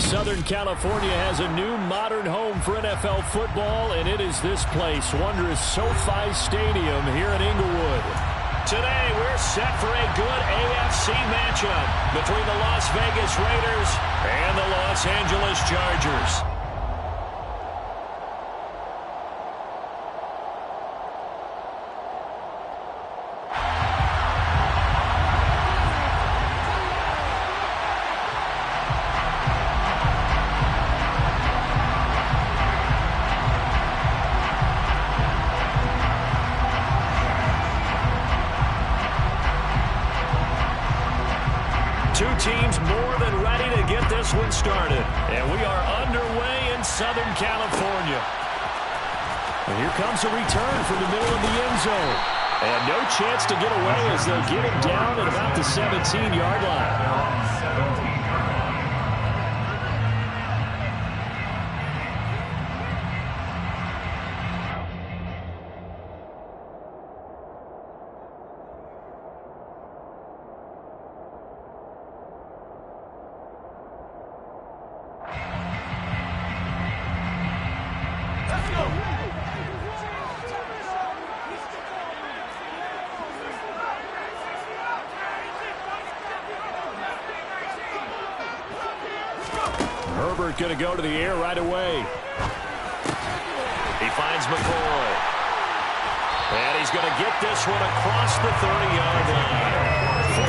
Southern California has a new modern home for NFL football, and it is this place, wondrous SoFi Stadium here in Inglewood. Today, we're set for a good AFC matchup between the Las Vegas Raiders and the Los Angeles Chargers. Two teams more than ready to get this one started. And we are underway in Southern California. And here comes a return from the middle of the end zone. And no chance to get away as they'll get him down at about the 17-yard line. Herbert going to go to the air right away. He finds McCoy. And he's going to get this one across the 30-yard line.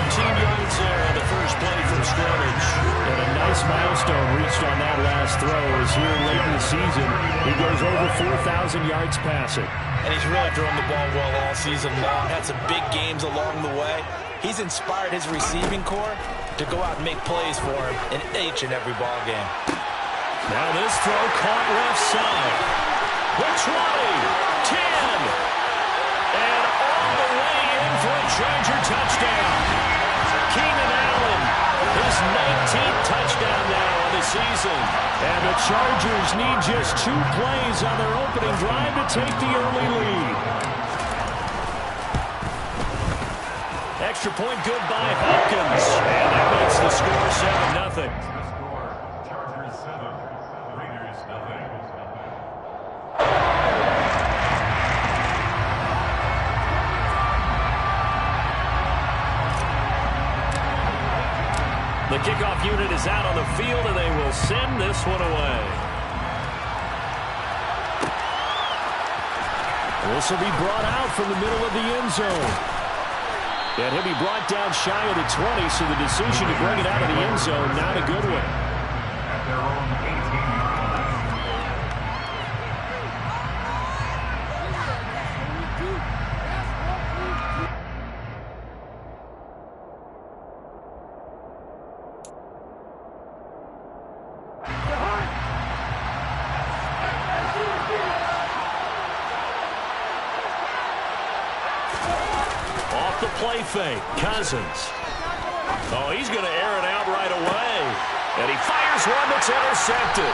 14 yards there on the first play from scrimmage. And a nice milestone reached on that last throw as here late in the season, he goes over 4,000 yards passing. And he's really throwing the ball well all season long. Had some big games along the way. He's inspired his receiving corps to go out and make plays for him in each and every ball game. Now this throw caught left side. The 20, 10, and all the way in for a Charger touchdown. Keenan Allen, his 19th touchdown now on the season. And the Chargers need just 2 plays on their opening drive to take the early lead. Extra point good by Hopkins. And that makes the score 7-0. Chargers 7, Raiders nothing. The kickoff unit is out on the field, and they will send this one away. This will be brought out from the middle of the end zone. And he'll be brought down shy of the 20, so the decision to bring it out of the end zone, not a good one. At their own 18-yard line. Off the play fake, Cousins. Oh, he's going to air it out right away. And he fires one that's intercepted.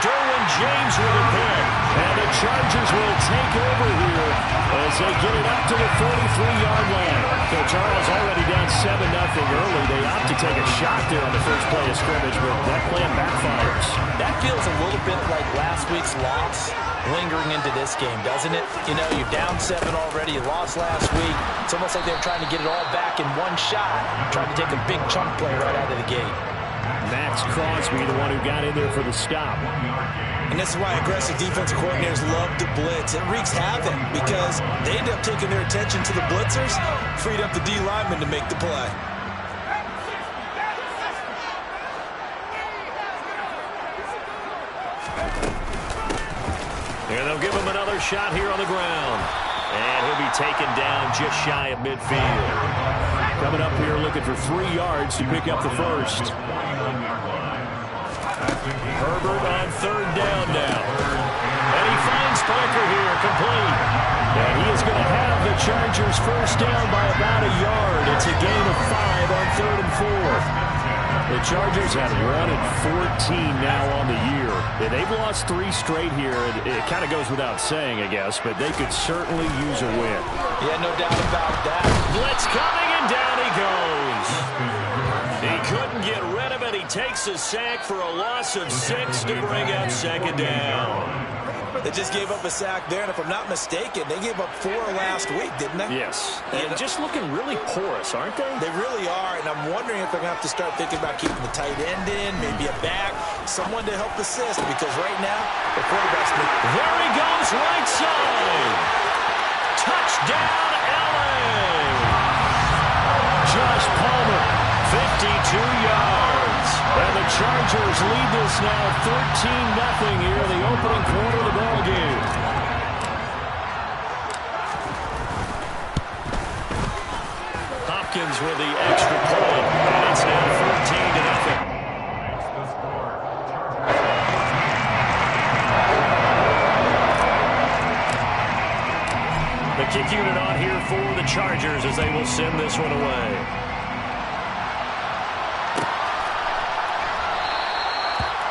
Derwin James with a pick. And the Chargers will take over here as they get it up to the 43-yard line. So Charles already down 7-0 early. They opt to take a shot there on the first play of scrimmage, but that plan backfires. That feels a little bit like last week's loss lingering into this game, doesn't it? You know, you're down 7 already. You lost last week. It's almost like they're trying to get it all back in one shot, trying to take a big chunk play right out of the gate. Max Crosby, the one who got in there for the stop. And this is why aggressive defensive coordinators love to blitz. It wreaks havoc because they end up taking their attention to the blitzers, freed up the D lineman to make the play. And they'll give him another shot here on the ground. And he'll be taken down just shy of midfield. Coming up here looking for 3 yards to pick up the first. Herbert on 3rd down now. And he finds Parker here, complete. And he is going to have the Chargers first down by about a yard. It's a gain of 5 on 3rd and 4. The Chargers have 1-14 now on the year. They've lost 3 straight here. It kind of goes without saying, I guess, but they could certainly use a win. Yeah, no doubt about that. Blitz coming, and down he goes. He couldn't get rid of it. He takes a sack for a loss of 6 to bring up second down. They just gave up a sack there, and if I'm not mistaken, they gave up 4 last week, didn't they? Yes, and just looking really porous, aren't they? They really are, and I'm wondering if they're going to have to start thinking about keeping the tight end in, maybe a back, someone to help assist, because right now, the quarterback's... There he goes, right side. Touchdown, LA. Josh Palmer, 52 yards. And the Chargers lead this now 13-0 here in the opening quarter of the ball game. Hopkins with the extra point, and it's now 14-0. The score, Chargers. The kick unit on here for the Chargers as they will send this one away.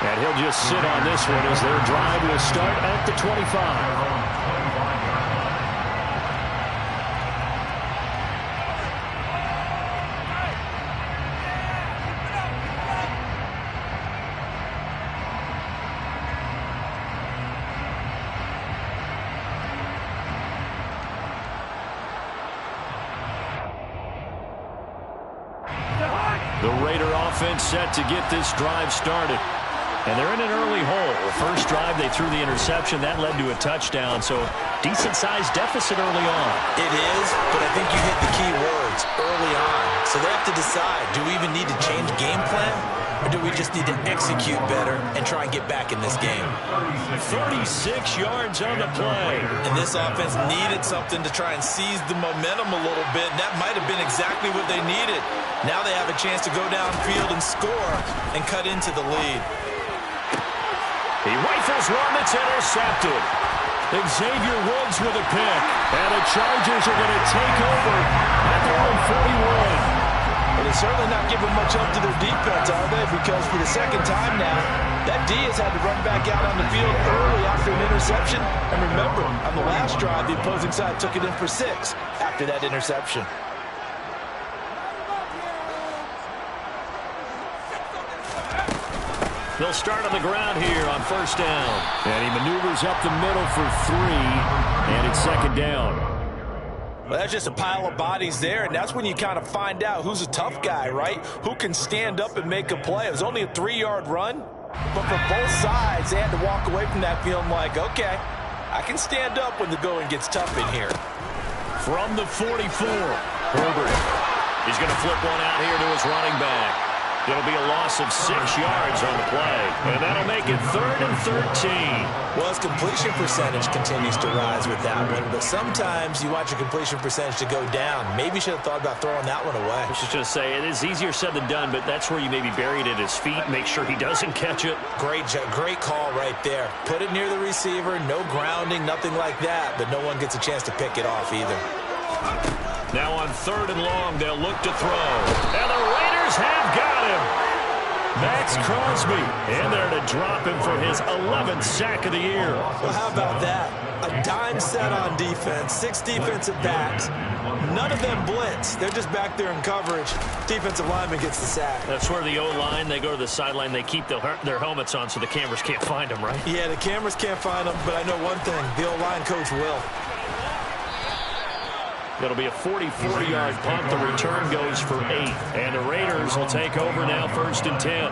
And he'll just sit on this one as their drive will start at the 25. The Raider offense set to get this drive started. And they're in an early hole. The first drive, they threw the interception. That led to a touchdown, so decent-sized deficit early on. It is, but I think you hit the key words, early on. So they have to decide, do we even need to change game plan, or do we just need to execute better and try and get back in this game? 36 yards on the play. And this offense needed something to try and seize the momentum a little bit, and that might have been exactly what they needed. Now they have a chance to go downfield and score and cut into the lead. He rifles one that's intercepted. Xavier Woods with a pick. And the Chargers are going to take over at their own 41. Well, they're certainly not giving much up to their defense, are they? Because for the second time now, that D has had to run back out on the field early after an interception. And remember, on the last drive, the opposing side took it in for 6 after that interception. They'll start on the ground here on first down. And he maneuvers up the middle for 3, and it's second down. Well, that's just a pile of bodies there, and that's when you kind of find out who's a tough guy, right? Who can stand up and make a play. It was only a 3-yard run, but for both sides, they had to walk away from that feeling like, okay, I can stand up when the going gets tough in here. From the 44, Herbert. He's going to flip one out here to his running back. It'll be a loss of 6 yards on the play, and that'll make it 3rd and 13. Well, his completion percentage continues to rise with that one, but sometimes you want your completion percentage to go down. Maybe you should have thought about throwing that one away. I was just going to say, it is easier said than done, but that's where you maybe bury it at his feet, make sure he doesn't catch it. Great call right there. Put it near the receiver, no grounding, nothing like that, but no one gets a chance to pick it off either. Now on 3rd and long, they'll look to throw. And the Raiders have got him. Max Crosby in there to drop him for his 11th sack of the year. Well, how about that? A dime set on defense, 6 defensive backs. None of them blitz. They're just back there in coverage. Defensive lineman gets the sack. That's where the O-line, they go to the sideline, they keep their helmets on so the cameras can't find them, right? Yeah, the cameras can't find them, but I know one thing. The O-line coach will. It'll be a 44-yard punt. The return goes for 8. And the Raiders will take over now 1st and 10.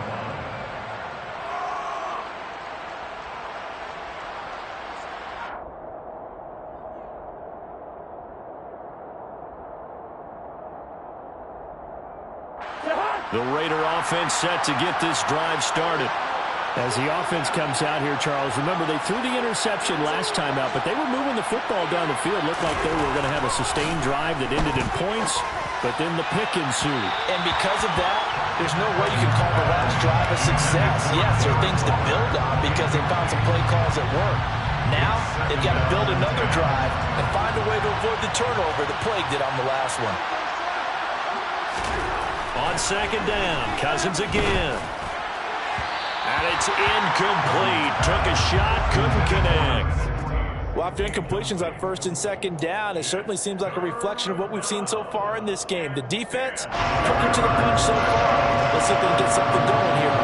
The Raider offense set to get this drive started. As the offense comes out here, Charles, remember they threw the interception last time out, but they were moving the football down the field. Looked like they were going to have a sustained drive that ended in points, but then the pick ensued. And because of that, there's no way you can call the last drive a success. Yes, there are things to build on because they found some play calls that work. Now, they've got to build another drive and find a way to avoid the turnover that plagued it on the last one. On 2nd down, Cousins again. And it's incomplete. Took a shot, couldn't connect. Well, after incompletions on 1st and 2nd down, it certainly seems like a reflection of what we've seen so far in this game. The defense, took it to the punch so far. Let's see if they can get something going here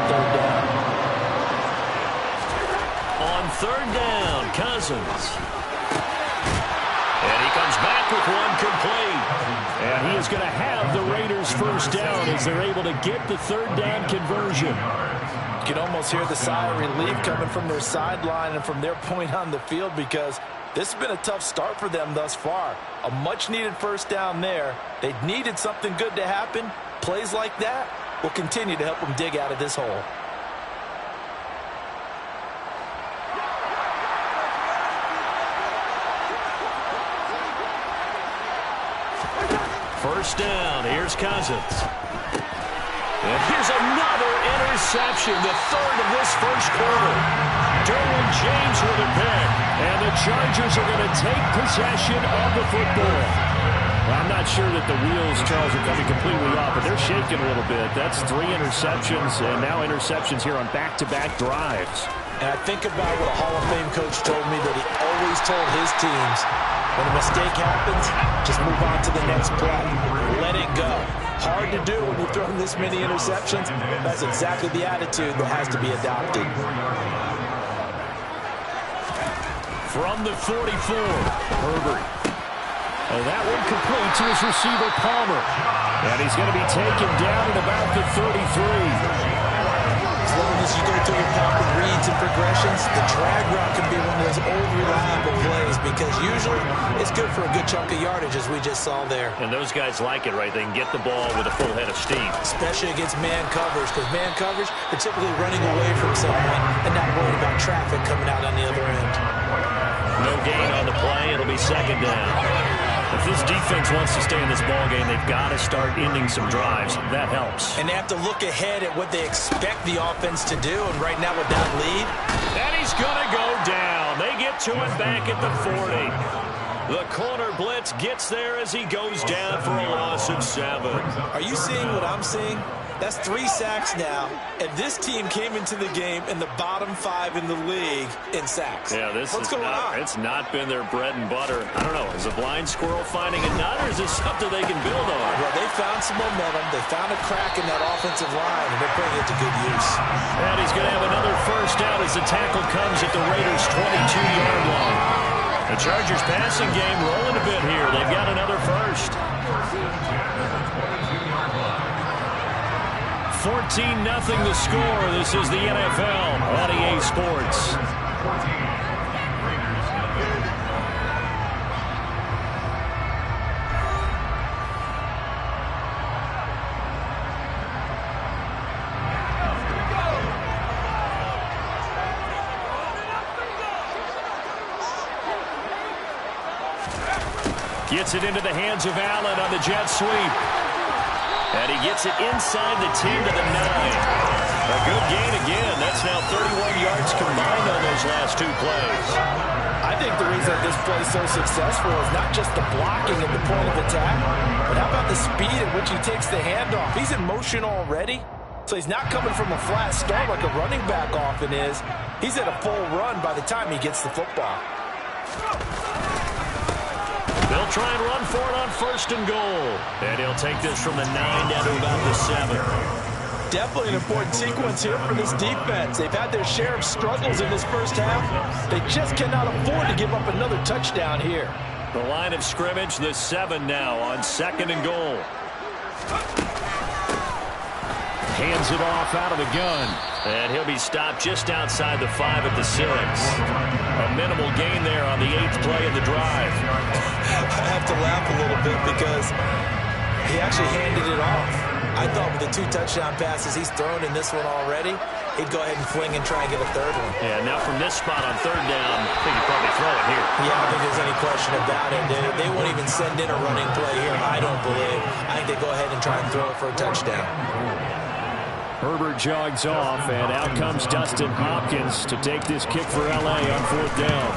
Cousins. And he comes back with one complete. And he is going to have the Raiders first down as they're able to get the third down conversion. You can almost hear the sigh of relief coming from their sideline and from their point on the field, because this has been a tough start for them thus far. A much-needed first down there. They needed something good to happen. Plays like that will continue to help them dig out of this hole. First down, here's Cousins. And here's another interception, the third of this first quarter. Derwin James with a pick, and the Chargers are going to take possession of the football. Well, I'm not sure that the wheels, Charles, are coming completely off, but they're shaking a little bit. That's 3 interceptions, and now interceptions here on back-to-back drives. And I think about what a Hall of Fame coach told me, that he always told his teams, when a mistake happens, just move on to the next play. Let it go. Hard to do when you've thrown this many interceptions. That's exactly the attitude that has to be adopted. From the 44, Herbert. And that one complete to his receiver, Palmer. And he's going to be taken down at about the 33. As long as you go through your proper reads and progressions, the drag route can be one of those old reliable plays, because usually it's good for a good chunk of yardage, as we just saw there. And those guys like it, right? They can get the ball with a full head of steam. Especially against man coverage, because man coverage, they're typically running away from someone and not worried about traffic coming out on the other end. No gain on the play. It'll be second down. If this defense wants to stay in this ballgame, they've got to start ending some drives. That helps. And they have to look ahead at what they expect the offense to do. And right now with that lead, and he's going to go down. They get to it back at the 40. The corner blitz gets there as he goes down for a loss of 7. Are you seeing what I'm seeing? That's 3 sacks now, and this team came into the game in the bottom 5 in the league in sacks. Yeah, What's going on? It's not been their bread and butter. I don't know. Is a blind squirrel finding a nut, or is this something they can build on? Well, they found some momentum. They found a crack in that offensive line, and they're putting it to good use. And he's going to have another first down as the tackle comes at the Raiders' 22-yard line. The Chargers passing game rolling a bit here. They've got another first. 14-0 the score. This is the NFL on EA Sports. Gets it into the hands of Allen on the jet sweep. And he gets it inside the 10 to the 9. A good gain again. That's now 31 yards combined on those last 2 plays. I think the reason this play is so successful is not just the blocking at the point of attack, but how about the speed at which he takes the handoff? He's in motion already, so he's not coming from a flat start like a running back often is. He's at a full run by the time he gets the football. They'll try and run for it on 1st and goal. And he'll take this from the 9 down to about the 7. Definitely an important sequence here for this defense. They've had their share of struggles in this first half. They just cannot afford to give up another touchdown here. The line of scrimmage, the 7 now on 2nd and goal. Hands it off out of the gun. And he'll be stopped just outside the 5 at the 6. A minimal gain there on the 8th play of the drive. I have to laugh a little bit because he actually handed it off. I thought with the 2 touchdown passes he's thrown in this one already, he'd go ahead and fling and try and get a 3rd one. Yeah, now from this spot on 3rd down, I think he'd probably throw it here. Yeah, I don't think there's any question about it. They won't even send in a running play here, I don't believe. I think they go ahead and try and throw it for a touchdown. Herbert jogs off, and out comes Dustin Hopkins to take this kick for L.A. on 4th down.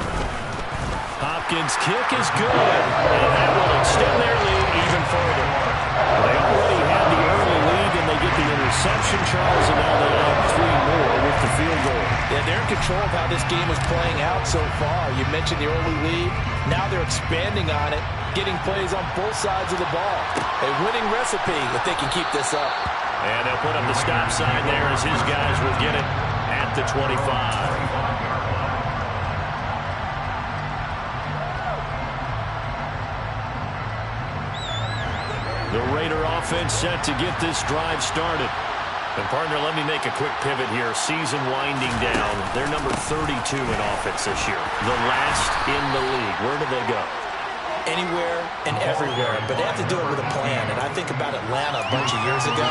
Hopkins' kick is good, and that will extend their lead even further. They already had the early lead, and they get the interception, Charles, and now they have 3 more with the field goal. Yeah, they're in control of how this game is playing out so far. You mentioned the early lead. Now they're expanding on it, getting plays on both sides of the ball. A winning recipe if they can keep this up. And they'll put up the stop sign there as his guys will get it at the 25. Raider offense set to get this drive started. And, partner, let me make a quick pivot here. Season winding down. They're number 32 in offense this year. The last in the league. Where do they go? Anywhere and everywhere, but they have to do it with a plan. And I think about Atlanta a bunch of years ago.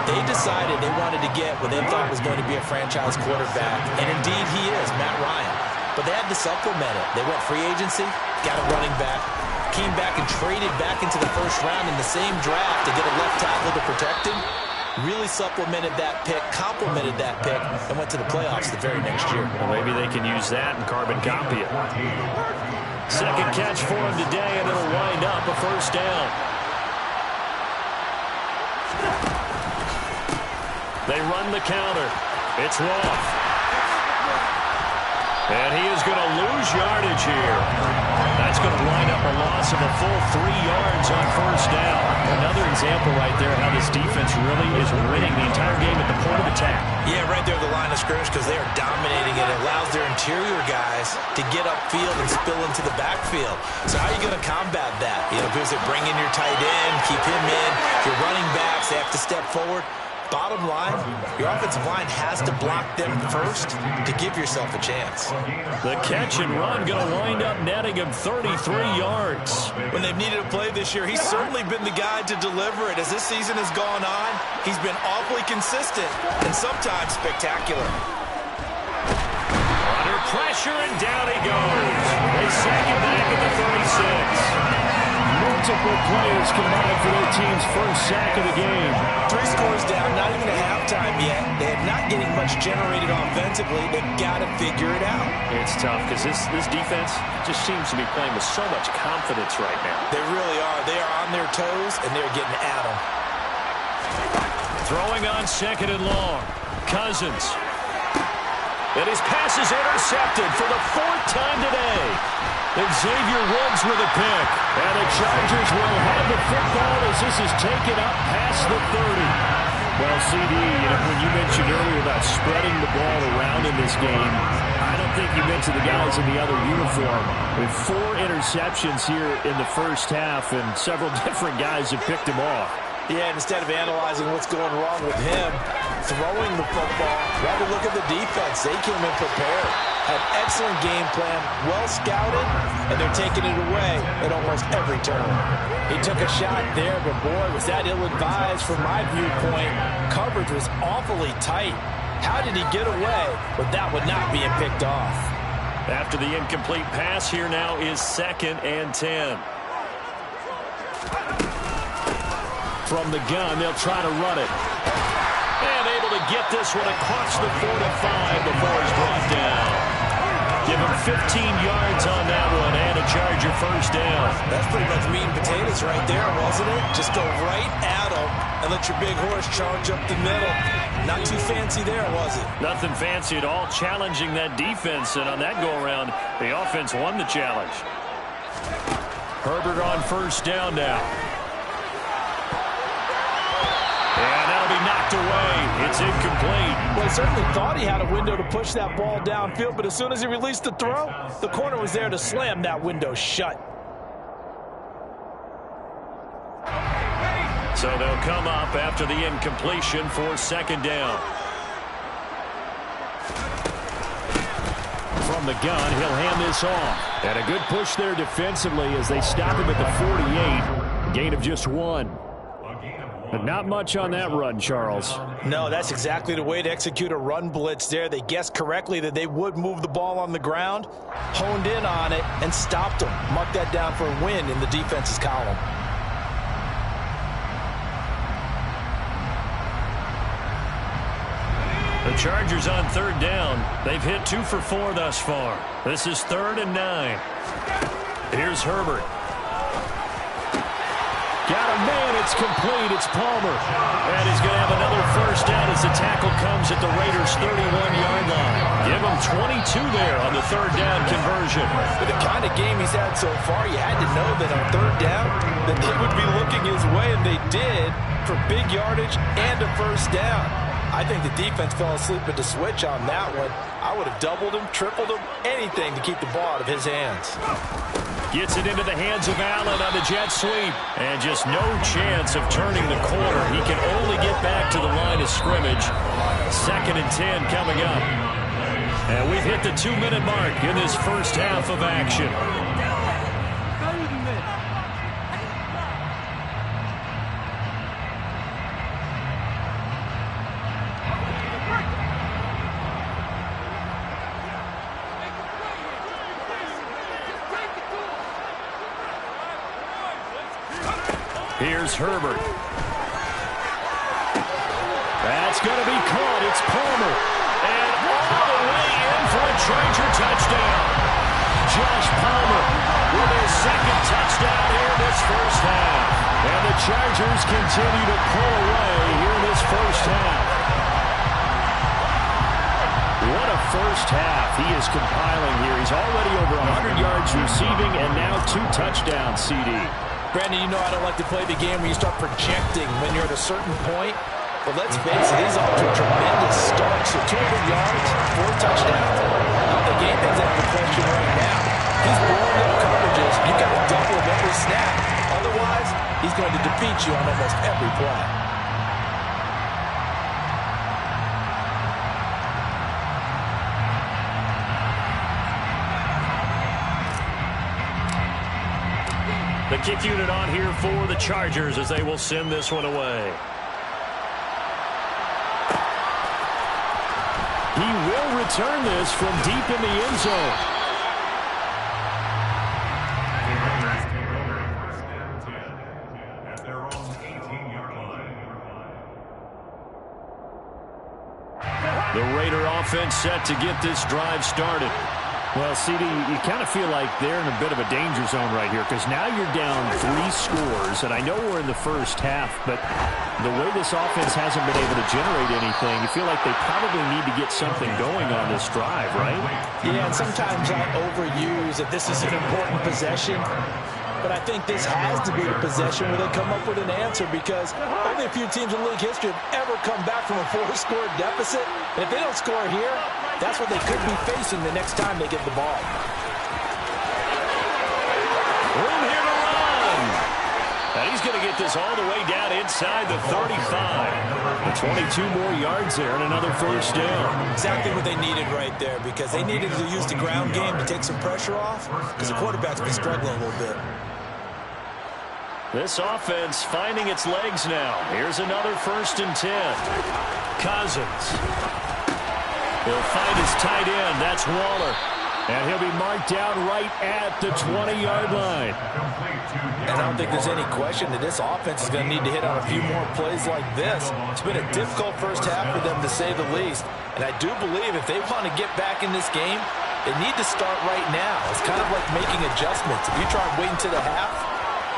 They decided they wanted to get what they thought was going to be a franchise quarterback, and indeed he is, Matt Ryan. But they had to supplement it. They went free agency, got a running back, came back and traded back into the first round in the same draft to get a left tackle to protect him. Really supplemented that pick, complemented that pick, and went to the playoffs the very next year. Well, maybe they can use that and carbon copy it. Second catch for him today, and it'll wind up a first down. They run the counter. It's Roth. And he is going to lose yardage here. That's going to wind up a loss of a full 3 yards on first down. Another example right there how this defense really is winning the entire game at the point of attack. Yeah, right there at the line of scrimmage because they are dominating it. It allows their interior guys to get upfield and spill into the backfield. So how are you going to combat that? You know, because they bring in your tight end, keep him in. Your running backs, they have to step forward. Bottom line, your offensive line has to block them first to give yourself a chance. The catch and run going to wind up netting him 33 yards. When they've needed a play this year, he's certainly been the guy to deliver it. As this season has gone on, he's been awfully consistent and sometimes spectacular. Under pressure, and down he goes. They sack him back at the 36. Multiple players combined for their team's first sack of the game. 3 scores down, not even at halftime yet. They're not getting much generated offensively. They've got to figure it out. It's tough because this defense just seems to be playing with so much confidence right now. They really are. They are on their toes, and they're getting at them. Throwing on second and long. Cousins. And his pass is intercepted for the 4th time today. Xavier Woods with a pick. And the Chargers will have the football as this is taken up past the 30. Well, CD, when you mentioned earlier about spreading the ball around in this game, I don't think you mentioned the guys in the other uniform. With 4 interceptions here in the first half, and several different guys have picked him off. Yeah, instead of analyzing what's going wrong with him, throwing the football, rather look at the defense. They came in prepared. An excellent game plan, well scouted, and they're taking it away at almost every turn. He took a shot there, but boy, was that ill-advised from my viewpoint. Coverage was awfully tight. How did he get away with that one not being picked off? After the incomplete pass, here now is 2nd and 10. From the gun, they'll try to run it. And able to get this one across the 45 before he's brought down. Give him 15 yards on that one and a Charger first down. That's pretty much meat and potatoes right there, wasn't it? Just go right at him and let your big horse charge up the middle. Not too fancy there, was it? Nothing fancy at all, challenging that defense. And on that go-around, the offense won the challenge. Herbert on first down now. And that'll be knocked away. It's incomplete. Well, he certainly thought he had a window to push that ball downfield, but as soon as he released the throw, the corner was there to slam that window shut. So they'll come up after the incompletion for 2nd down. From the gun, he'll hand this off. And a good push there defensively as they stop him at the 48. Gain of just 1. But not much on that run, Charles. No, that's exactly the way to execute a run blitz there. They guessed correctly that they would move the ball on the ground, honed in on it, and stopped them. Mark that down for a win in the defense's column. The Chargers on 3rd down. They've hit 2 for 4 thus far. This is 3rd and 9. Here's Herbert. Got a man, it's complete, it's Palmer. And he's going to have another first down as the tackle comes at the Raiders' 31-yard line. Give him 22 there on the 3rd down conversion. With the kind of game he's had so far, you had to know that on 3rd down, that they would be looking his way, and they did, for big yardage and a first down. I think the defense fell asleep at the switch on that one. I would have doubled him, tripled him, anything to keep the ball out of his hands. Gets it into the hands of Allen on the jet sweep. And just no chance of turning the corner. He can only get back to the line of scrimmage. 2nd and 10 coming up. And we've hit the 2-minute mark in this first half of action. Here's Herbert. That's going to be caught. It's Palmer. And all the way in for a Charger touchdown. Josh Palmer with his 2nd touchdown here in this first half. And the Chargers continue to pull away here in this first half. What a first half he is compiling here. He's already over 100 yards receiving and now 2 touchdowns, CD. Brandon, you know I don't like to play the game where you start projecting when you're at a certain point. But let's face it, he's off to a tremendous start. So 200 yards, 4 touchdowns. The game is out of question right now. He's blowing up coverages. You've got to double him every snap. Otherwise, he's going to defeat you on almost every play. The kick unit on here for the Chargers as they will send this one away. He will return this from deep in the end zone. At their own 18-yard line. The Raider offense set to get this drive started. Well, CD, you kind of feel like they're in a bit of a danger zone right here because now you're down 3 scores, and I know we're in the first half, but the way this offense hasn't been able to generate anything, you feel like they probably need to get something going on this drive, right? Yeah, and sometimes I overuse that this is an important possession, but I think this has to be the possession where they come up with an answer because only a few teams in league history have ever come back from a 4-score deficit. And if they don't score here, that's what they could be facing the next time they get the ball. Room here to run. And he's going to get this all the way down inside the 35. 22 more yards there and another first down. Exactly what they needed right there because they needed to use the ground game to take some pressure off because the quarterback's been struggling a little bit. This offense finding its legs now. Here's another 1st and 10. Cousins. He'll find his tight end. That's Waller. And he'll be marked down right at the 20-yard line. And I don't think there's any question that this offense is going to need to hit on a few more plays like this. It's been a difficult first half for them, to say the least. And I do believe if they want to get back in this game, they need to start right now. It's kind of like making adjustments. If you try and wait until the half,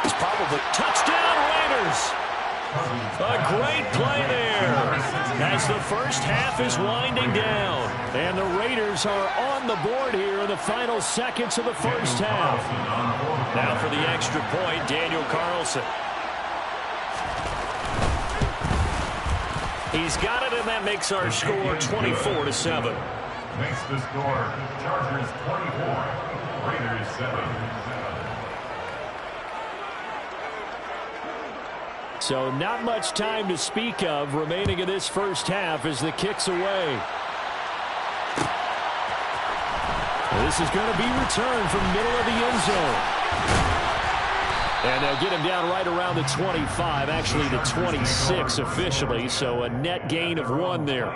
it's probably touchdown Raiders. A great play there as the first half is winding down. And the Raiders are on the board here in the final seconds of the first half. Now for the extra point, Daniel Carlson. He's got it, and that makes our score 24-7. Makes the score Chargers 24, Raiders 7. So not much time to speak of remaining in this first half as the kick's away. This is going to be returned from middle of the end zone. And they'll get him down right around the 25, actually the 26 officially, so a net gain of 1 there.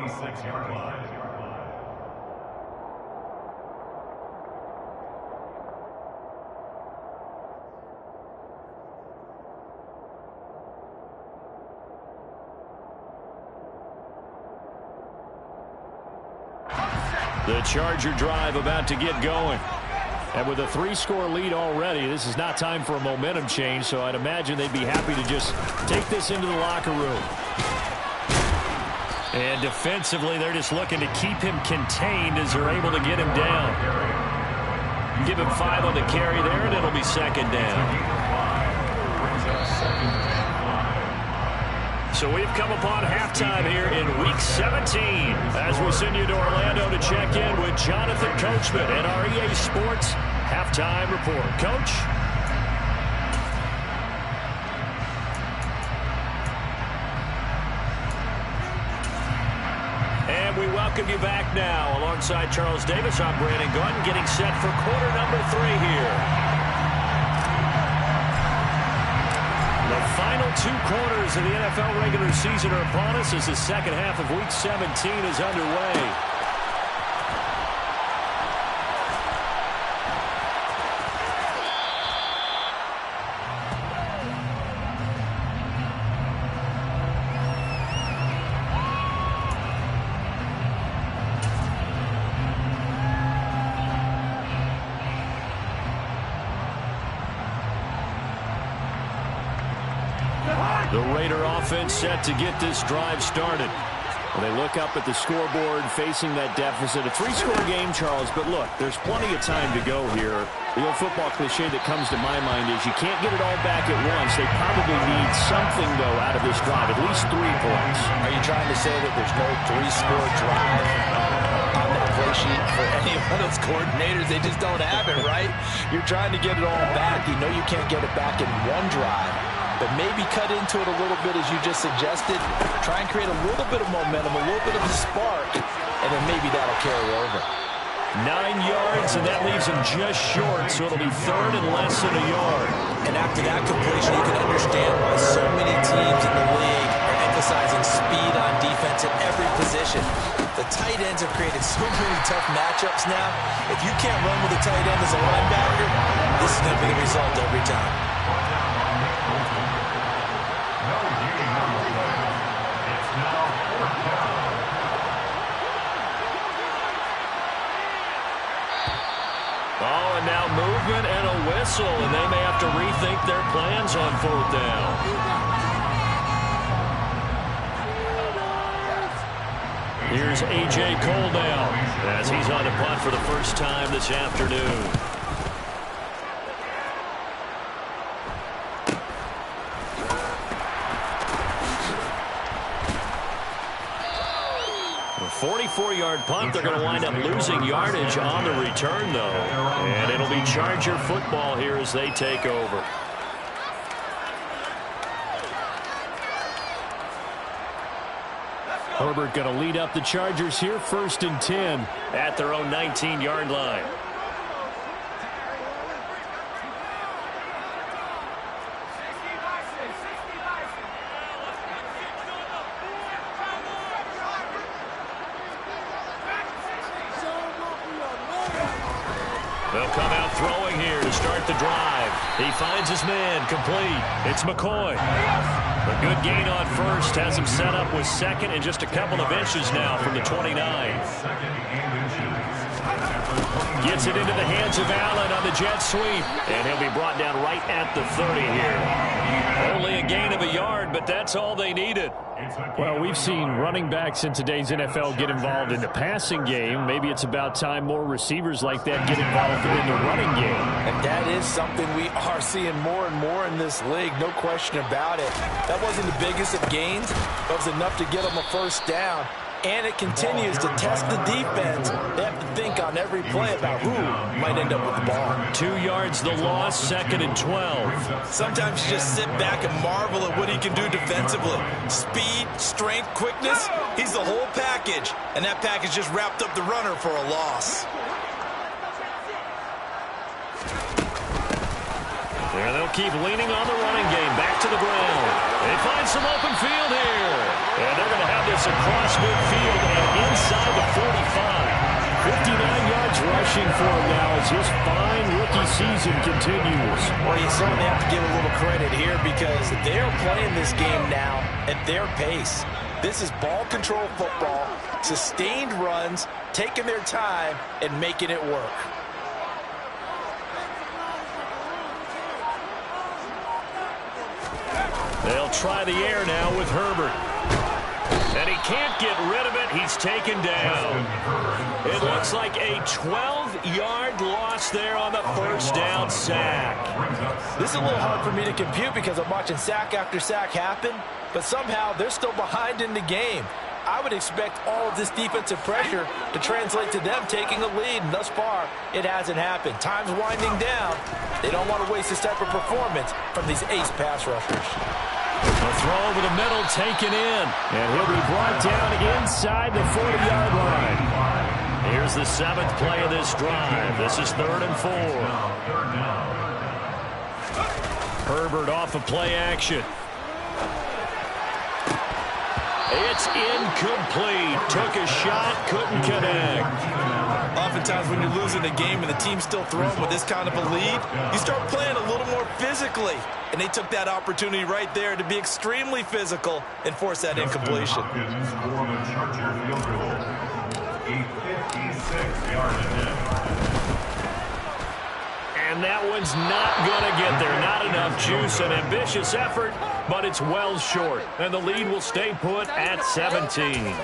The Charger drive about to get going. And with a 3-score lead already, this is not time for a momentum change, so I'd imagine they'd be happy to just take this into the locker room. And defensively, they're just looking to keep him contained as they're able to get him down. Give him 5 on the carry there, and it'll be 2nd down. So we've come upon halftime here in Week 17 as we send you to Orlando to check in with Jonathan Coachman and our EA Sports Halftime Report. Coach? And we welcome you back now. Alongside Charles Davis, I'm Brandon Gaudin, getting set for quarter number 3 here. The final 2 quarters of the NFL regular season are upon us as the second half of Week 17 is underway. The Raider offense set to get this drive started. Well, they look up at the scoreboard facing that deficit. A 3-score game, Charles, but look, there's plenty of time to go here. The old football cliche that comes to my mind is you can't get it all back at once. They probably need something, though, out of this drive, at least 3 points. Are you trying to say that there's no 3-score drive on that play sheet for any one of those coordinators? They just don't have it, right? You're trying to get it all back. You know you can't get it back in one drive. But maybe cut into it a little bit, as you just suggested. Try and create a little bit of momentum, a little bit of a spark, and then maybe that'll carry over. 9 yards, and that leaves him just short, so it'll be 3rd and less than a yard. And after that completion, you can understand why so many teams in the league are emphasizing speed on defense at every position. The tight ends have created so many tough matchups now. If you can't run with a tight end as a linebacker, this is going to be the result every time. Oh, and now movement and a whistle, and they may have to rethink their plans on 4th down. Here's A.J. Cole now as he's on to punt for the first time this afternoon. A 44-yard punt. They're going to wind up losing yardage on the return, though. And it'll be Charger football here as they take over. Herbert going to lead up the Chargers here, 1st and 10 at their own 19-yard line. They'll come out throwing here to start the drive. He finds his man, complete. It's McCoy. A good gain on 1st, has him set up with 2nd and just a couple of inches now from the 29. Gets it into the hands of Allen on the jet sweep, and he'll be brought down right at the 30 here. Only a gain of a yard, but that's all they needed. Well, we've seen running backs in today's NFL get involved in the passing game. Maybe it's about time more receivers like that get involved in the running game. And that is something we are seeing more and more in this league, no question about it. That wasn't the biggest of gains, but it was enough to get them a 1st down. And it continues to test the defense. They have to think on every play about who might end up with the ball. 2 yards the loss, 2nd and 12. Sometimes you just sit back and marvel at what he can do defensively. Speed, strength, quickness, he's the whole package. And that package just wrapped up the runner for a loss. And they'll keep leaning on the running game. Back to the ground. They find some open field here. And they're going to have this across midfield and inside the 45. 59 yards rushing for him now as his fine rookie season continues. Well, you certainly have to give a little credit here because they're playing this game now at their pace. This is ball control football, sustained runs, taking their time, and making it work. They'll try the air now with Herbert. And he can't get rid of it. He's taken down. It looks like a 12-yard loss there on the first down sack. This is a little hard for me to compute because I'm watching sack after sack happen, but somehow they're still behind in the game. I would expect all of this defensive pressure to translate to them taking a lead, and thus far, it hasn't happened. Time's winding down. They don't want to waste this type of performance from these ace pass rushers. A throw over the middle taken in. And he'll be brought down inside the 40-yard line. Here's the 7th play of this drive. This is 3rd and 4. Herbert off of play action. It's incomplete. Took a shot, couldn't connect. Oftentimes when you're losing a game and the team's still throwing with this kind of a lead, you start playing a little more physically. And they took that opportunity right there to be extremely physical and force that incompletion. And that one's not going to get there. Not enough juice. An ambitious effort, but it's well short. And the lead will stay put at 17.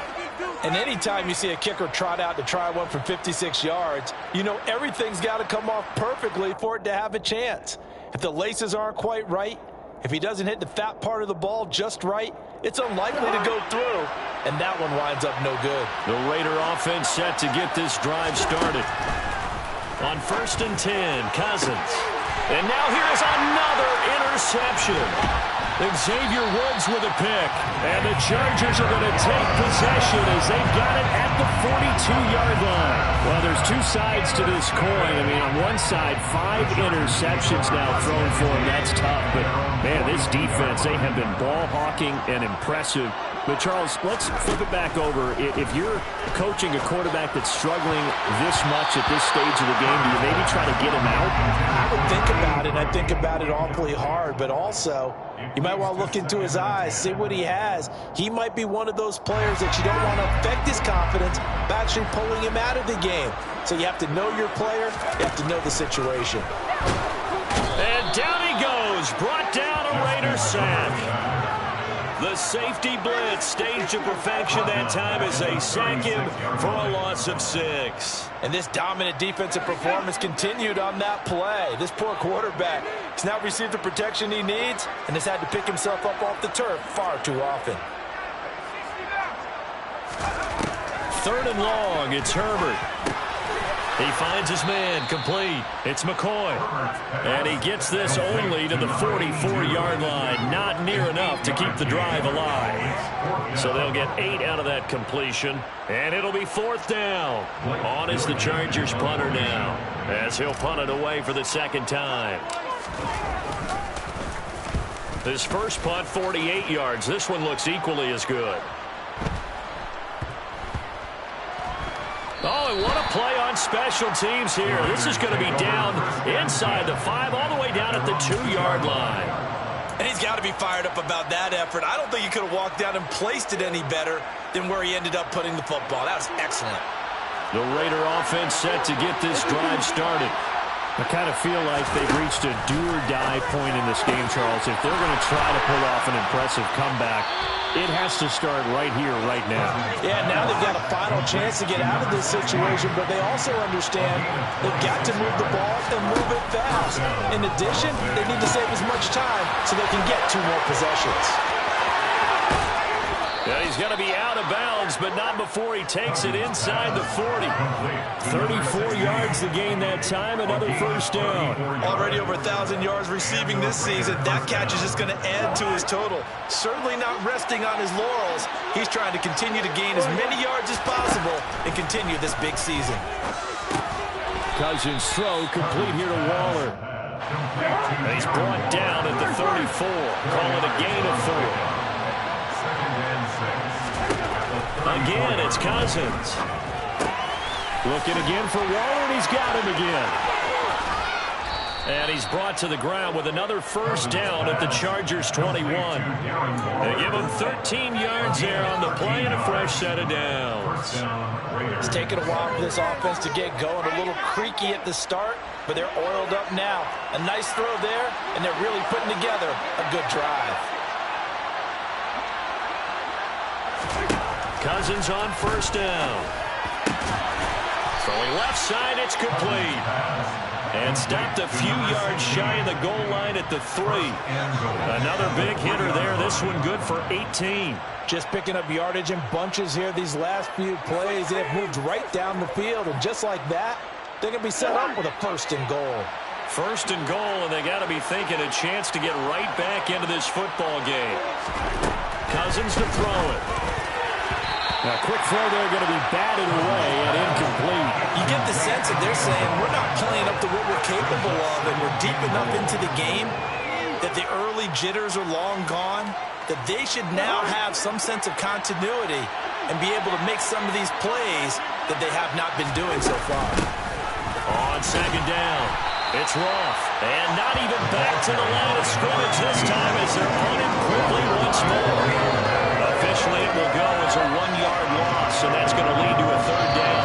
And anytime you see a kicker trot out to try one from 56 yards, you know everything's got to come off perfectly for it to have a chance. If the laces aren't quite right, if he doesn't hit the fat part of the ball just right, it's unlikely to go through, and that one winds up no good. The Raider offense set to get this drive started. On 1st and 10, Cousins. And now here's another interception. Xavier Woods with a pick. And the Chargers are going to take possession as they've got it at the 42-yard line. Well, there's two sides to this coin. I mean, on one side, 5 interceptions now thrown for him. That's tough. But, man, this defense, they have been ball hawking and impressive. But, Charles, let's flip it back over. If you're coaching a quarterback that's struggling this much at this stage of the game, do you maybe try to get him out? I would think about it, and I think about it awfully hard. But also, you might want to look into his eyes, see what he has. He might be one of those players that you don't want to affect his confidence by actually pulling him out of the game. So you have to know your player. You have to know the situation. And down he goes. Brought down a Raider sack. The safety blitz staged to perfection that time as they sack him for a loss of 6. And this dominant defensive performance continued on that play. This poor quarterback has now received the protection he needs and has had to pick himself up off the turf far too often. 3rd and long, it's Herbert. He finds his man, complete. It's McCoy. And he gets this only to the 44-yard line. Not near enough to keep the drive alive. So they'll get 8 out of that completion. And it'll be 4th down. On is the Chargers punter now, as he'll punt it away for the 2nd time. His first punt, 48 yards. This one looks equally as good. Oh, and what a play on special teams here. This is going to be down inside the 5, all the way down at the 2-yard line. And he's got to be fired up about that effort. I don't think he could have walked down and placed it any better than where he ended up putting the football. That was excellent. The Raider offense set to get this drive started. I kind of feel like they've reached a do-or-die point in this game, Charles. If they're going to try to pull off an impressive comeback, it has to start right here, right now. Yeah, now they've got a final chance to get out of this situation, but they also understand they've got to move the ball and move it fast. In addition, they need to save as much time so they can get 2 more possessions. Yeah, he's going to be out of bounds, but not before he takes it inside the 40. 34 yards to gain that time, another first down. Already over 1,000 yards receiving this season. That catch is just going to add to his total. Certainly not resting on his laurels. He's trying to continue to gain as many yards as possible and continue this big season. Cousins throw complete here to Waller. And he's brought down at the 34. Call it a gain of 4. Again, it's Cousins. Looking again for Waller, and he's got him again. And he's brought to the ground with another first down at the Chargers' 21. They give him 13 yards there on the play and a fresh set of downs. It's taken a while for this offense to get going. A little creaky at the start, but they're oiled up now. A nice throw there, and they're really putting together a good drive. Cousins on first down. Throwing left side, it's complete. And stopped a few yards shy of the goal line at the 3. Another big hitter there. This one good for 18. Just picking up yardage in bunches here these last few plays. They've moved right down the field, and just like that, they're going to be set up with a first and goal. First and goal, and they got to be thinking a chance to get right back into this football game. Cousins to throw it. Now, quick throw there, going to be batted away and incomplete. You get the sense that they're saying we're not playing up to what we're capable of, and we're deep enough into the game that the early jitters are long gone, that they should now have some sense of continuity and be able to make some of these plays that they have not been doing so far. On second down, it's Roth, and not even back to the line of scrimmage this time as they're on him quickly once more. Officially, it will go as a 1-yard loss, and that's going to lead to a third down.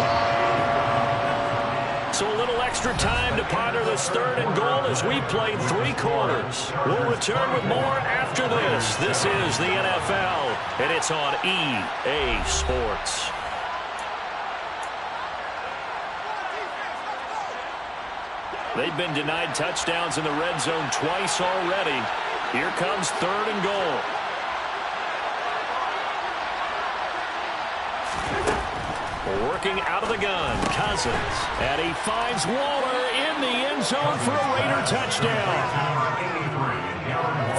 So a little extra time to ponder this third and goal as we played 3 quarters. We'll return with more after this. This is the NFL, and it's on EA Sports. They've been denied touchdowns in the red zone twice already. Here comes third and goal. Working out of the gun, Cousins. And he finds Waller in the end zone for a Raider touchdown.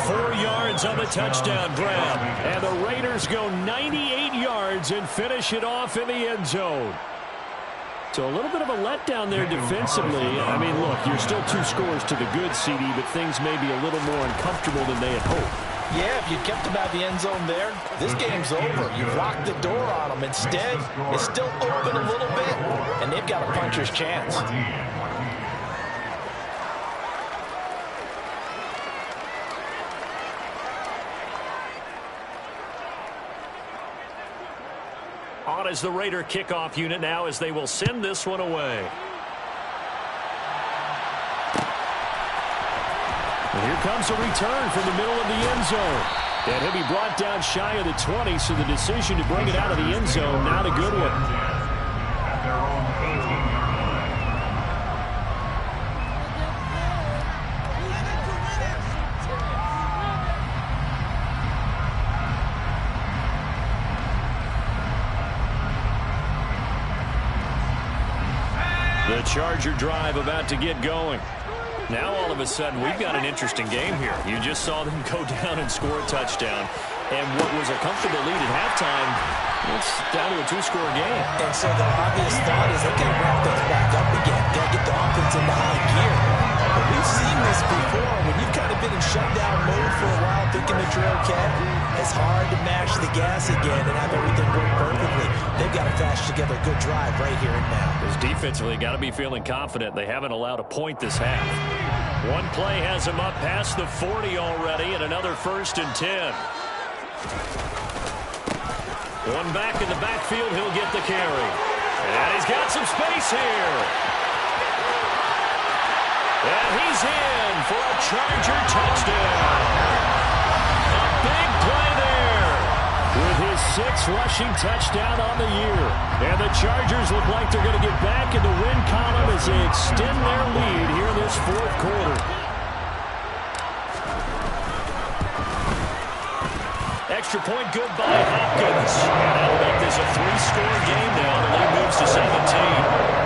4 yards on the touchdown grab. And the Raiders go 98 yards and finish it off in the end zone. So a little bit of a letdown there defensively. I mean, look, you're still 2 scores to the good, CD, but things may be a little more uncomfortable than they had hoped. Yeah, if you kept them out of the end zone there, this game's over. You've locked the door on them. Instead, it's still open a little bit, and they've got a puncher's chance. On is the Raider kickoff unit now as they will send this one away. And here comes a return from the middle of the end zone. And he'll be brought down shy of the 20, so the decision to bring it out of the end zone, not a good one. At their own 18-yard line. The Charger drive about to get going. Now, all of a sudden, we've got an interesting game here. You just saw them go down and score a touchdown. And what was a comfortable lead at halftime, it's down to a 2-score game. And so the obvious thought is they can ramp things back up again. They'll get the offense into high gear. But we've seen this before. When you've kind of been in shutdown mode for a while thinking that you're okay, it's hard to mash the gas again and have everything work perfectly. They've got to flash together a good drive right here and now. Because defensively, got to be feeling confident. They haven't allowed a point this half. One play has him up past the 40 already, and another 1st and 10. One back in the backfield, he'll get the carry. And he's got some space here. And he's in for a Charger touchdown. A big play there with his 6th rushing touchdown on the year. And the Chargers look like they're going to get back in the win column as they extend their lead here in this 4th quarter. Extra point good by Hopkins. And that'll make this a 3-score game now. The lead moves to 17.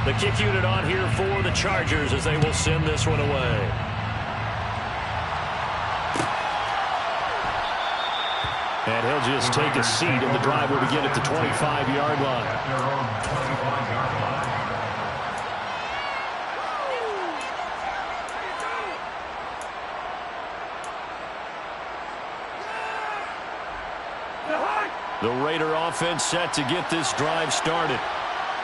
The kick unit on here for the Chargers as they will send this one away. And he'll just take a seat, and the drive will begin at the 25-yard line. At their own 25-yard line. The Raider offense set to get this drive started.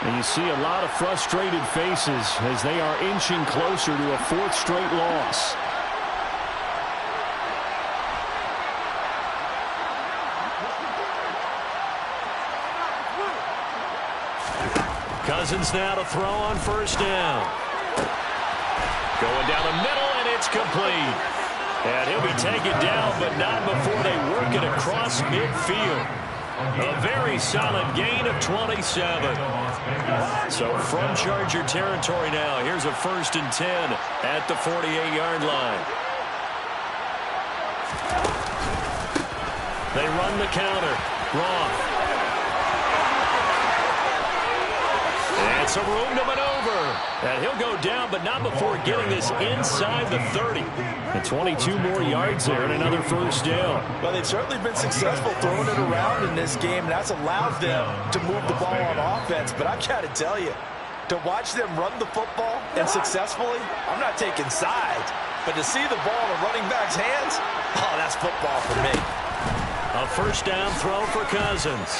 And you see a lot of frustrated faces as they are inching closer to a 4th straight loss. Cousins now to throw on first down. Going down the middle, and it's complete. And he'll be taken down, but not before they work it across midfield. A very solid gain of 27. So from Charger territory now, here's a 1st and 10 at the 48-yard line. They run the counter. Wrong. And some room to maneuver. And he'll go down, but not before getting this inside the 30. And 22 more yards there and another first down. Well, they've certainly been successful throwing it around in this game, and that's allowed them to move the ball on offense. But I've got to tell you, to watch them run the football and successfully, I'm not taking sides, but to see the ball in a running back's hands, oh, that's football for me. A first down throw for Cousins.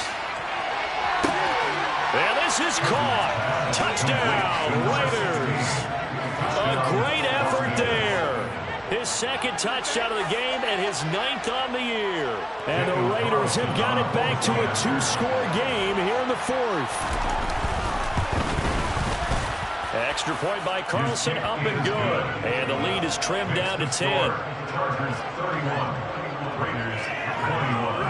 And this is caught. Touchdown, Raiders. A great effort there. His 2nd touchdown of the game and his 9th on the year. And the Raiders have got it back to a 2-score game here in the 4th. Extra point by Carlson, up and good. And the lead is trimmed down to 10. Chargers 31, Raiders 21.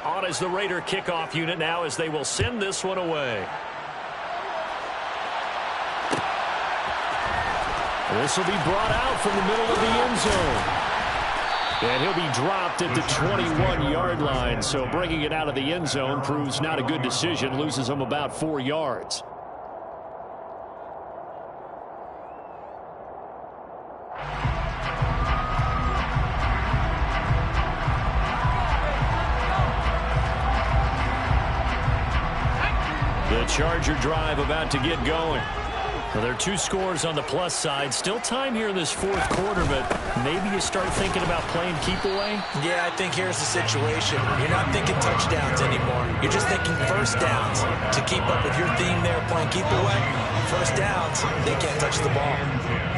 On is the Raider kickoff unit now as they will send this one away. This will be brought out from the middle of the end zone. And he'll be dropped at the 21-yard line. So bringing it out of the end zone proves not a good decision. Loses him about 4 yards. The Charger drive about to get going. Well, there are 2 scores on the plus side. Still time here in this 4th quarter, but maybe you start thinking about playing keep away? Yeah, I think here's the situation. You're not thinking touchdowns anymore. You're just thinking first downs. To keep up with your theme there, playing keep away, first downs, they can't touch the ball.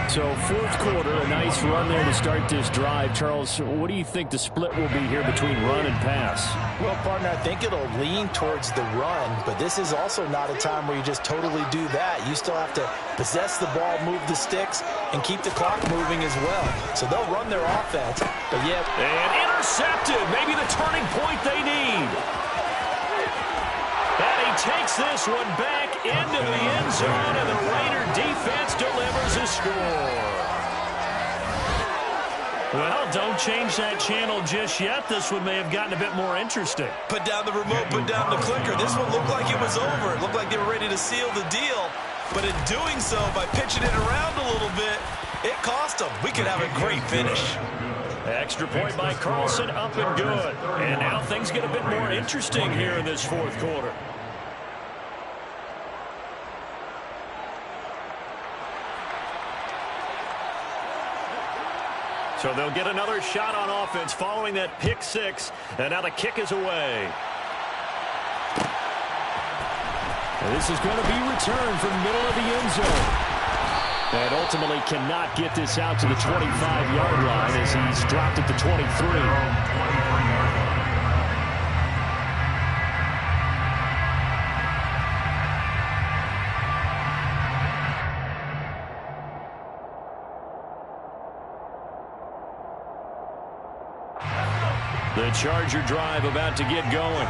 So 4th quarter, a nice run there to start this drive. Charles, what do you think the split will be here between run and pass? Well, partner, I think it'll lean towards the run, but this is also not a time where you just totally do that. You still have to possess the ball, move the sticks, and keep the clock moving as well. So they'll run their offense, but yet... And intercepted, maybe the turning point they need. And he takes this one back into the end zone, and the Raider defense delivers a score. Well, don't change that channel just yet. This one may have gotten a bit more interesting. Put down the remote, put down the clicker. This one looked like it was over. It looked like they were ready to seal the deal. But in doing so, by pitching it around a little bit, it cost them. We could have a great finish. Extra point by Carlson, up and good. And now things get a bit more interesting here in this 4th quarter. So they'll get another shot on offense following that pick 6. And now the kick is away. And this is going to be returned from the middle of the end zone. And ultimately cannot get this out to the 25-yard line as he's dropped at the 23. The Charger drive about to get going.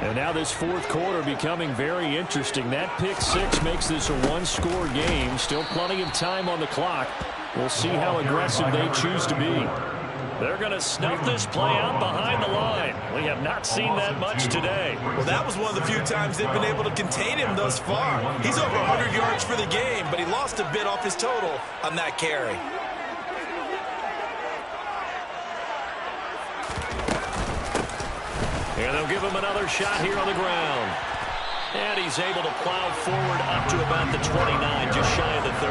And now this 4th quarter becoming very interesting. That pick 6 makes this a 1-score game. Still plenty of time on the clock. We'll see how aggressive they choose to be. They're going to snuff this play out behind the line. We have not seen that much today. Well, that was one of the few times they've been able to contain him thus far. He's over 100 yards for the game, but he lost a bit off his total on that carry. And they'll give him another shot here on the ground. And he's able to plow forward up to about the 29, just shy of the 30.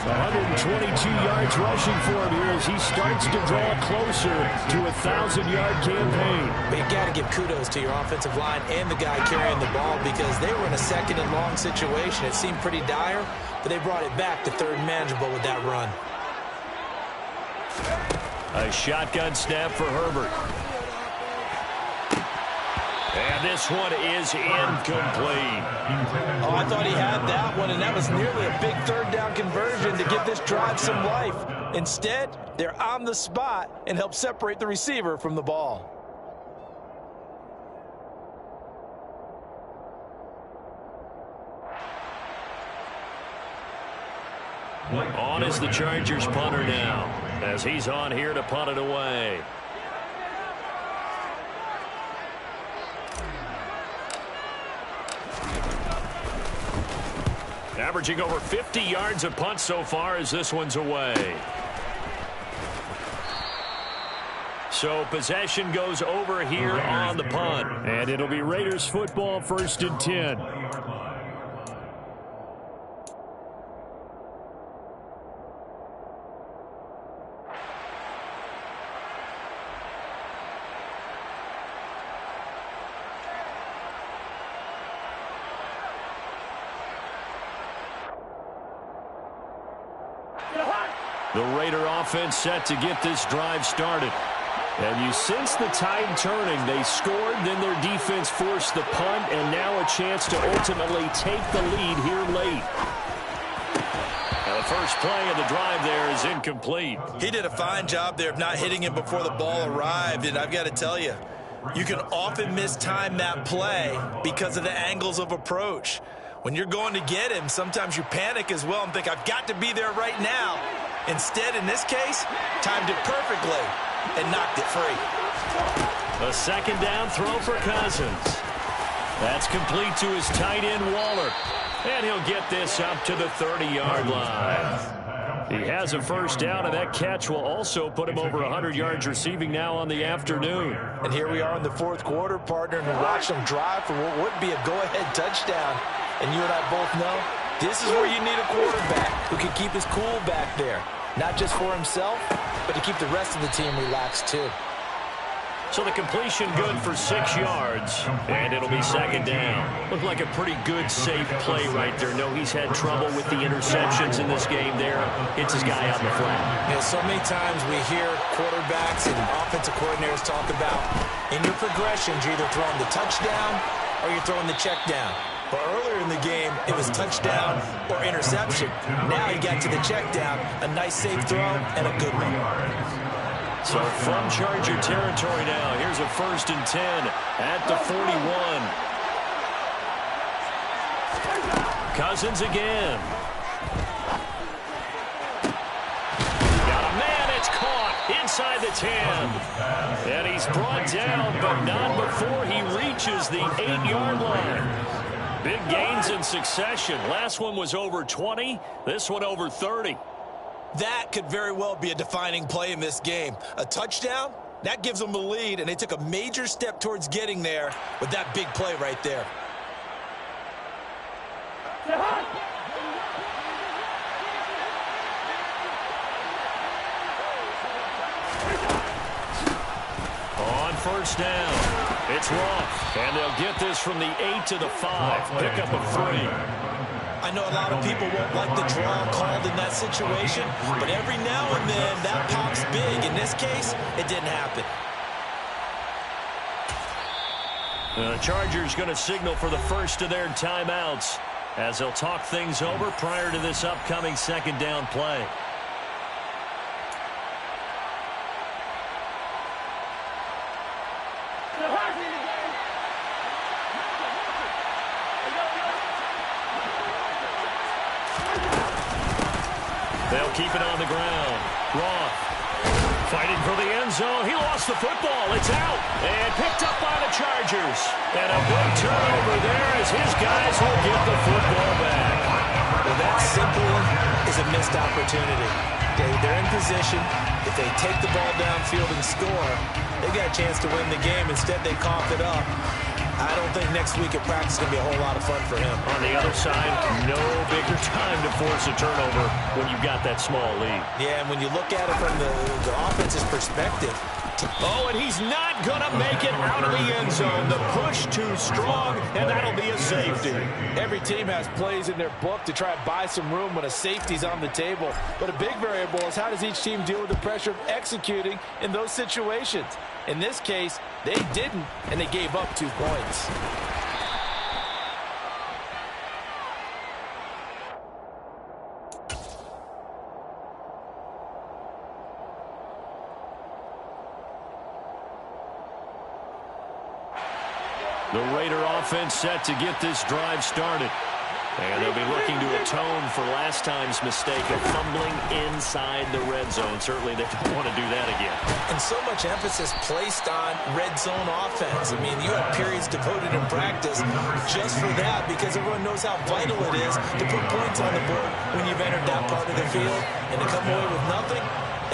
122 yards rushing for him here as he starts to draw closer to a 1,000-yard campaign. But you got to give kudos to your offensive line and the guy carrying the ball because they were in a 2nd and long situation. It seemed pretty dire, but they brought it back to 3rd and manageable with that run. A shotgun snap for Herbert. And this one is incomplete. Oh, I thought he had that one, and that was nearly a big third down conversion to give this drive some life. Instead, they're on the spot and help separate the receiver from the ball. On is the Chargers punter now, as he's on here to punt it away. Averaging over 50 yards a punt so far as this one's away. So possession goes over here on the punt. And it'll be Raiders football, 1st and 10. The Raider offense set to get this drive started. And you sense the tide turning. They scored, then their defense forced the punt, and now a chance to ultimately take the lead here late. Now the first play of the drive there is incomplete. He did a fine job there of not hitting him before the ball arrived, and I've got to tell you, you can often mistime that play because of the angles of approach. When you're going to get him, sometimes you panic as well and think, I've got to be there right now. Instead, in this case, timed it perfectly and knocked it free. A second down throw for Cousins. That's complete to his tight end, Waller. And he'll get this up to the 30-yard line. He has a first down, and that catch will also put him over 100 yards receiving now on the afternoon. And here we are in the fourth quarter, partner, and we watch them drive for what would be a go-ahead touchdown. And you and I both know this is where you need a quarterback who can keep his cool back there. Not just for himself, but to keep the rest of the team relaxed too. So the completion good for 6 yards, and it'll be second down. Looked like a pretty good, safe play right there. No, he's had trouble with the interceptions in this game there. Hits his guy out in the flat. Yeah, so many times we hear quarterbacks and offensive coordinators talk about in your progressions, you're either throwing the touchdown or you're throwing the check down. But earlier in the game, it was touchdown or interception. Now he got to the check down, a nice safe throw, and a good one. So from Charger territory now, here's a 1st and 10 at the 41. Cousins again. Got a man, it's caught inside the 10. And he's brought down, but not before he reaches the 8-yard line. Big gains in succession. Last one was over 20, this one over 30. That could very well be a defining play in this game. A touchdown, that gives them the lead, and they took a major step towards getting there with that big play right there. On first down, it's Roth, and they'll get this from the 8 to the 5. Pick up a 3. I know a lot of people won't like the draw called in that situation, but every now and then that pops big. In this case, it didn't happen. The Chargers going to signal for the first of their timeouts as they'll talk things over prior to this upcoming second down play. They'll keep it on the ground. Roth fighting for the end zone. He lost the football. It's out and picked up by the Chargers. And a big turnover there as his guys will get the football back. Well, that simply is a missed opportunity. They're in position. If they take the ball downfield and score, they got a chance to win the game. Instead, they cough it up. I don't think next week at practice is going to be a whole lot of fun for him. On the other side, no bigger time to force a turnover when you've got that small lead. Yeah, and when you look at it from the offense's perspective, Oh, and he's not going to make it out of the end zone. The push too strong, and that'll be a safety. Every team has plays in their book to try and buy some room when a safety's on the table. But a big variable is how does each team deal with the pressure of executing in those situations. In this case, they didn't, and they gave up 2 points. The Raider offense set to get this drive started. And they'll be looking to atone for last time's mistake of fumbling inside the red zone. Certainly they don't want to do that again. And so much emphasis placed on red zone offense. I mean, you have periods devoted in practice just for that because everyone knows how vital it is to put points on the board when you've entered that part of the field. And to come away with nothing,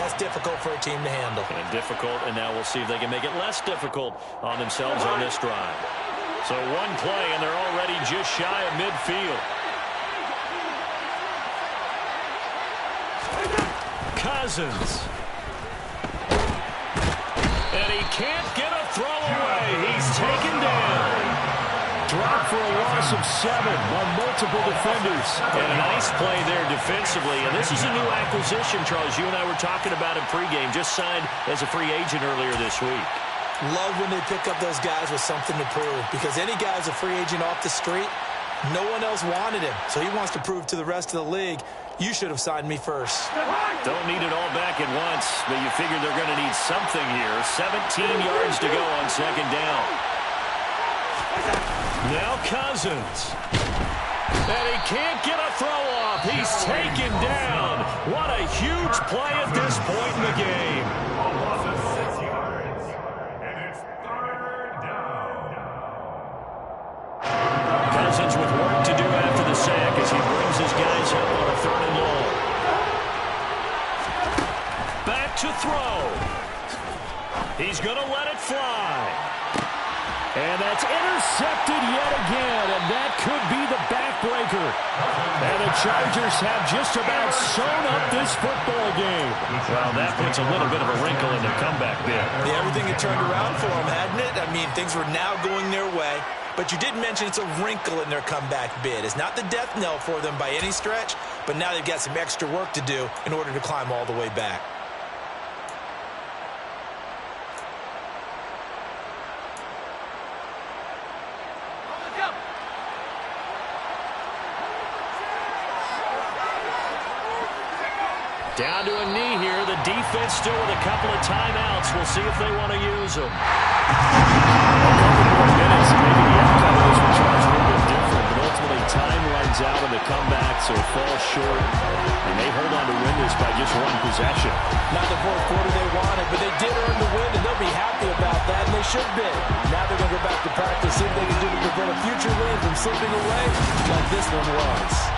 that's difficult for a team to handle. And difficult, and now we'll see if they can make it less difficult on themselves on this drive. So one play, and they're already just shy of midfield. Cousins. And he can't get a throw away. He's taken down. Dropped for a loss of 7 on multiple defenders. And a nice play there defensively. And this is a new acquisition, Charles. You and I were talking about it pregame. Just signed as a free agent earlier this week. Love when they pick up those guys with something to prove because any guy who's a free agent off the street, no one else wanted him. So he wants to prove to the rest of the league, you should have signed me first. Don't need it all back at once, but you figure they're going to need something here. 17 yards to go on second down. Now Cousins. And he can't get a throw off. He's taken down. What a huge play at this point in the game. Cousins with work to do after the sack as he brings his guys up on a 3rd and long. Back to throw. He's going to let it fly. And that's intercepted yet again, and that could be the backbreaker. And the Chargers have just about sewn up this football game. Well, that puts a little bit of a wrinkle in their comeback bid. Yeah, everything had turned around for them, hadn't it? I mean, things were now going their way. But you did mention it's a wrinkle in their comeback bid. It's not the death knell for them by any stretch, but now they've got some extra work to do in order to climb all the way back. Down to a knee here. The defense still with a couple of timeouts. We'll see if they want to use them. A couple more minutes, maybe the outcome of this one tries a little bit different, but ultimately time runs out in the comeback, so it falls short, and they hold on to win this by just 1 possession. Not the 4th quarter they wanted, but they did earn the win, and they'll be happy about that, and they should be. Now they're going to go back to practice, see what they can do to prevent a future lead from slipping away like this one was.